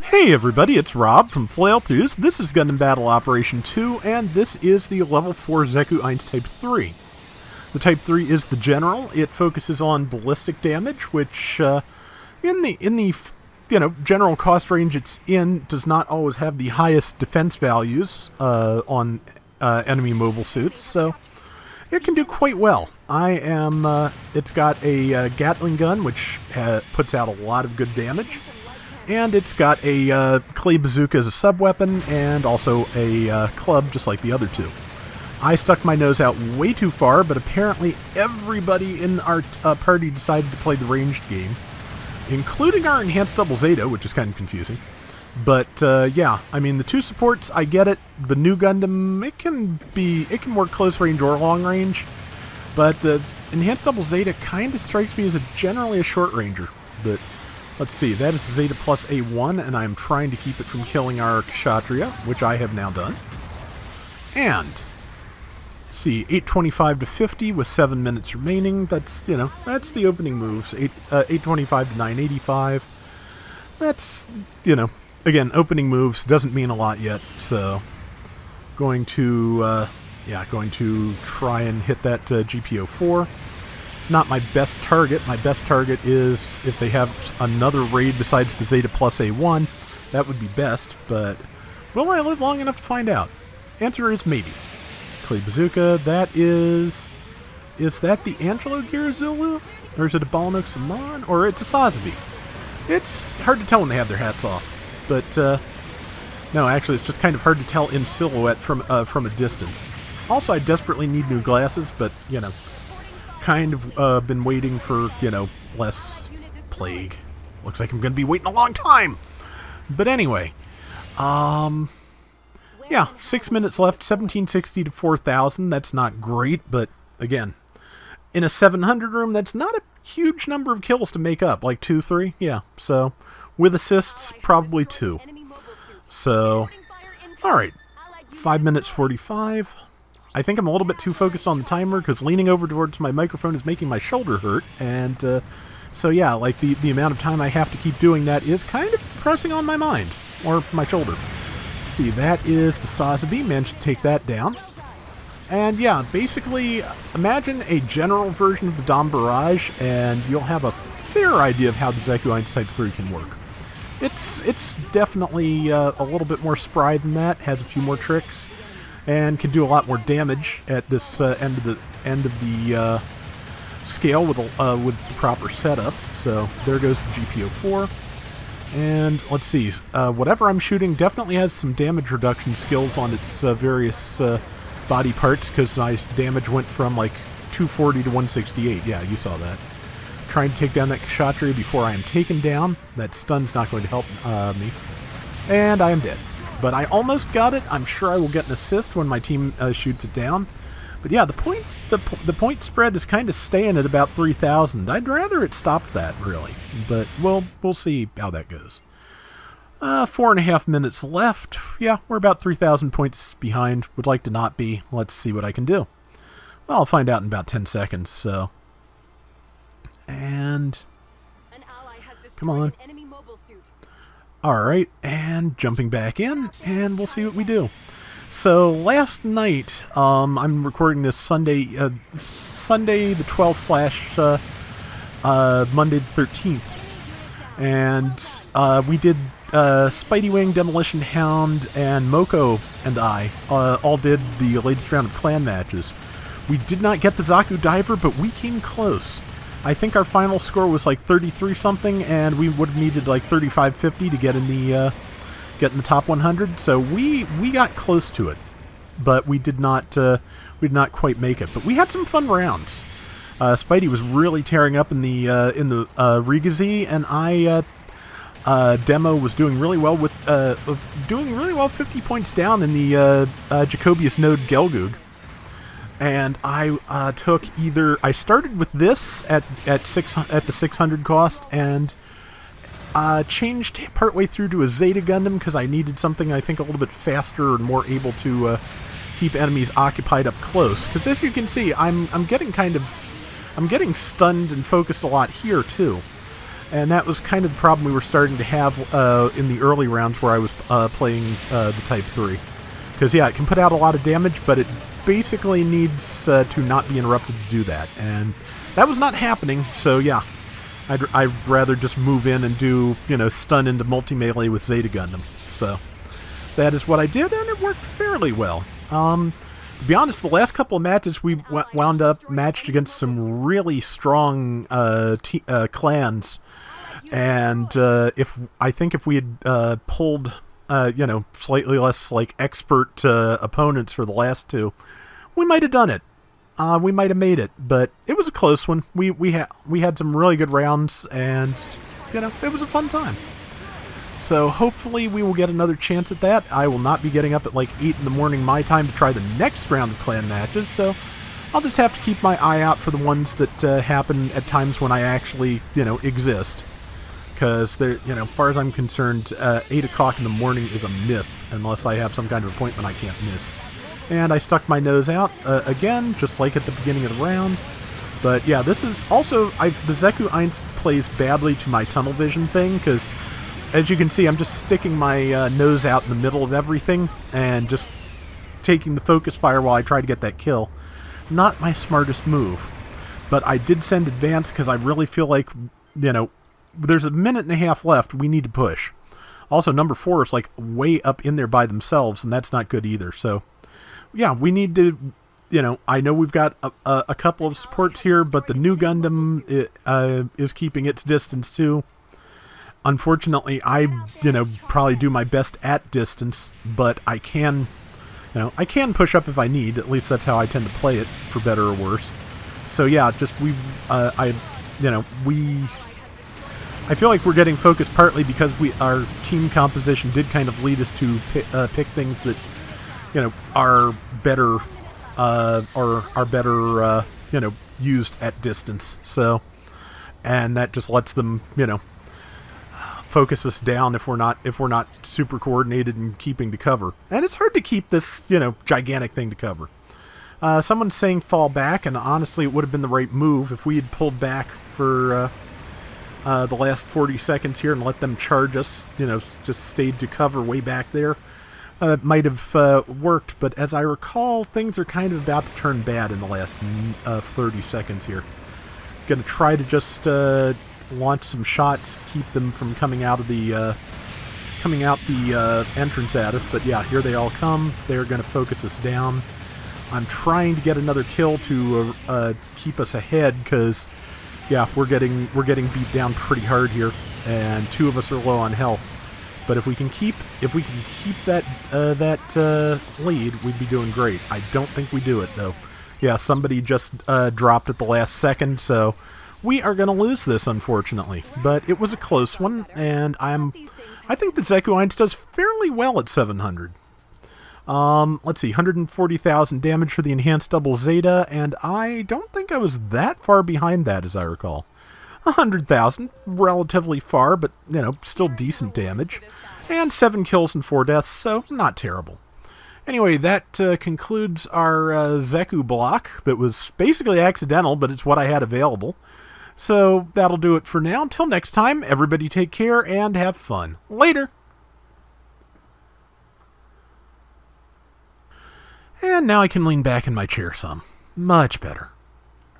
Hey everybody, it's Rob from Flailthroughs. This is Gundam Battle Operation 2, and this is the Level 4 Xeku Eins Type 3. The Type 3 is the General. It focuses on ballistic damage, which in the general cost range it's in does not always have the highest defense values on enemy mobile suits, so it can do quite well. It's got a Gatling gun, which puts out a lot of good damage. And it's got a clay bazooka as a sub-weapon, and also a club, just like the other two. I stuck my nose out way too far, but apparently everybody in our party decided to play the ranged game, including our enhanced double Zeta, which is kind of confusing. But yeah, I mean, the two supports, I get it. The new Gundam, it can work close range or long range, but the enhanced double Zeta kind of strikes me as generally a short ranger. But let's see, that is Zeta plus A1, and I'm trying to keep it from killing our Kshatriya, which I have now done. And, let's see, 825 to 50 with 7 minutes remaining. That's the opening moves. 825 to 985. That's, again, opening moves doesn't mean a lot yet, so going to try and hit that GPO4. It's not my best target. My best target is if they have another raid besides the Zeta plus A1. That would be best, but will I live long enough to find out? Answer is maybe. Clay Bazooka, that is that the Angelo Girazulu? Or is it a Balanox Saman? Or it's a Sazabi? It's hard to tell when they have their hats off. But, no, actually it's just kind of hard to tell in silhouette from a distance. Also, I desperately need new glasses, but, kind of been waiting for, less plague. Looks like I'm going to be waiting a long time. But anyway, yeah, 6 minutes left, 1760 to 4000. That's not great, but again, in a 700 room, that's not a huge number of kills to make up, like 2, 3, yeah. So, with assists, probably 2. So, alright, 5 minutes 45. I think I'm a little bit too focused on the timer because leaning over towards my microphone is making my shoulder hurt, and so yeah, like the amount of time I have to keep doing that is kind of pressing on my mind, or my shoulder. Let's see, that is the Sazabi, managed to take that down. And yeah, basically, imagine a general version of the Dom Barrage, and you'll have a fair idea of how the Xeku Eins Type 3 can work. It's definitely a little bit more spry than that, has a few more tricks, and can do a lot more damage at this end of the scale with the proper setup. So there goes the GPO4, and let's see, whatever I'm shooting definitely has some damage reduction skills on its various body parts, because my damage went from like 240 to 168. Yeah, you saw that. Trying to take down that Kshatriya before I am taken down. That stun's not going to help me, and I am dead. But I almost got it. I'm sure I will get an assist when my team shoots it down. But yeah, the point spread is kind of staying at about 3,000. I'd rather it stopped that, really. But we'll see how that goes. 4.5 minutes left. Yeah, we're about 3,000 points behind. Would like to not be. Let's see what I can do. Well, I'll find out in about 10 seconds, so. And come on. Alright, and jumping back in, and we'll see what we do. So, last night, I'm recording this Sunday the 12th / Monday the 13th, and we did Spidey Wing, Demolition Hound, and Moko and I all did the latest round of clan matches. We did not get the Zaku Diver, but we came close. I think our final score was like 33 something, and we would have needed like 3550 to get in the top 100. So we got close to it, but we did not quite make it. But we had some fun rounds. Spidey was really tearing up in the Rigazi, and I Demo was doing really well with 50 points down in the Jacobius Node Gelgoog. And I I started with this at the 600 cost, and changed partway through to a Zeta Gundam because I needed something I think a little bit faster and more able to keep enemies occupied up close. Because as you can see, I'm getting stunned and focused a lot here too. And that was kind of the problem we were starting to have in the early rounds where I was playing the Type 3. Because, yeah, it can put out a lot of damage, but it basically needs to not be interrupted to do that. And that was not happening, so yeah. I'd rather just move in and do, stun into multi-melee with Zeta Gundam. So that is what I did, and it worked fairly well. To be honest, the last couple of matches we wound up matched against some really strong clans. And I think if we had pulled, slightly less like expert opponents for the last two, we might have done it. We might have made it, but it was a close one. We had some really good rounds, and it was a fun time. So hopefully we will get another chance at that. I will not be getting up at like 8 in the morning my time to try the next round of clan matches, so I'll just have to keep my eye out for the ones that happen at times when I actually exist. Because as far as I'm concerned, 8 o'clock in the morning is a myth unless I have some kind of appointment I can't miss. And I stuck my nose out again, just like at the beginning of the round. But yeah, this is also the Xeku Eins plays badly to my tunnel vision thing, because as you can see, I'm just sticking my nose out in the middle of everything and just taking the focus fire while I try to get that kill. Not my smartest move, but I did send advance because I really feel like there's a minute and a half left. We need to push. Also, number 4 is like way up in there by themselves, and that's not good either. So yeah, we need to, I know we've got a couple of supports here, but the new Gundam is keeping its distance too. Unfortunately, I, probably do my best at distance, but I can, I can push up if I need. At least that's how I tend to play it, for better or worse. So yeah, just I feel like we're getting focused partly because our team composition did kind of lead us to pick things that are better or are better used at distance. So, and that just lets them focus us down if we're not super coordinated and keeping to cover. And it's hard to keep this gigantic thing to cover. Someone's saying fall back, and honestly, it would have been the right move if we had pulled back for the last 40 seconds here and let them charge us. Just stayed to cover way back there. It might have worked, but as I recall, things are kind of about to turn bad in the last 30 seconds here. Gonna try to just launch some shots, keep them from coming out the entrance at us. But yeah, here they all come. They're gonna focus us down. I'm trying to get another kill to keep us ahead, because yeah, we're getting beat down pretty hard here, and 2 of us are low on health. But if we can keep that lead, we'd be doing great. I don't think we do it though. Yeah, somebody just dropped at the last second, so we are going to lose this, unfortunately. But it was a close one, and I think that Xeku Eins does fairly well at 700. Let's see, 140,000 damage for the enhanced double Zeta, and I don't think I was that far behind that, as I recall. 100,000, relatively far, but, still decent damage. And 7 kills and 4 deaths, so not terrible. Anyway, that concludes our Xeku block that was basically accidental, but it's what I had available. So that'll do it for now. Until next time, everybody take care and have fun. Later! And now I can lean back in my chair some. Much better.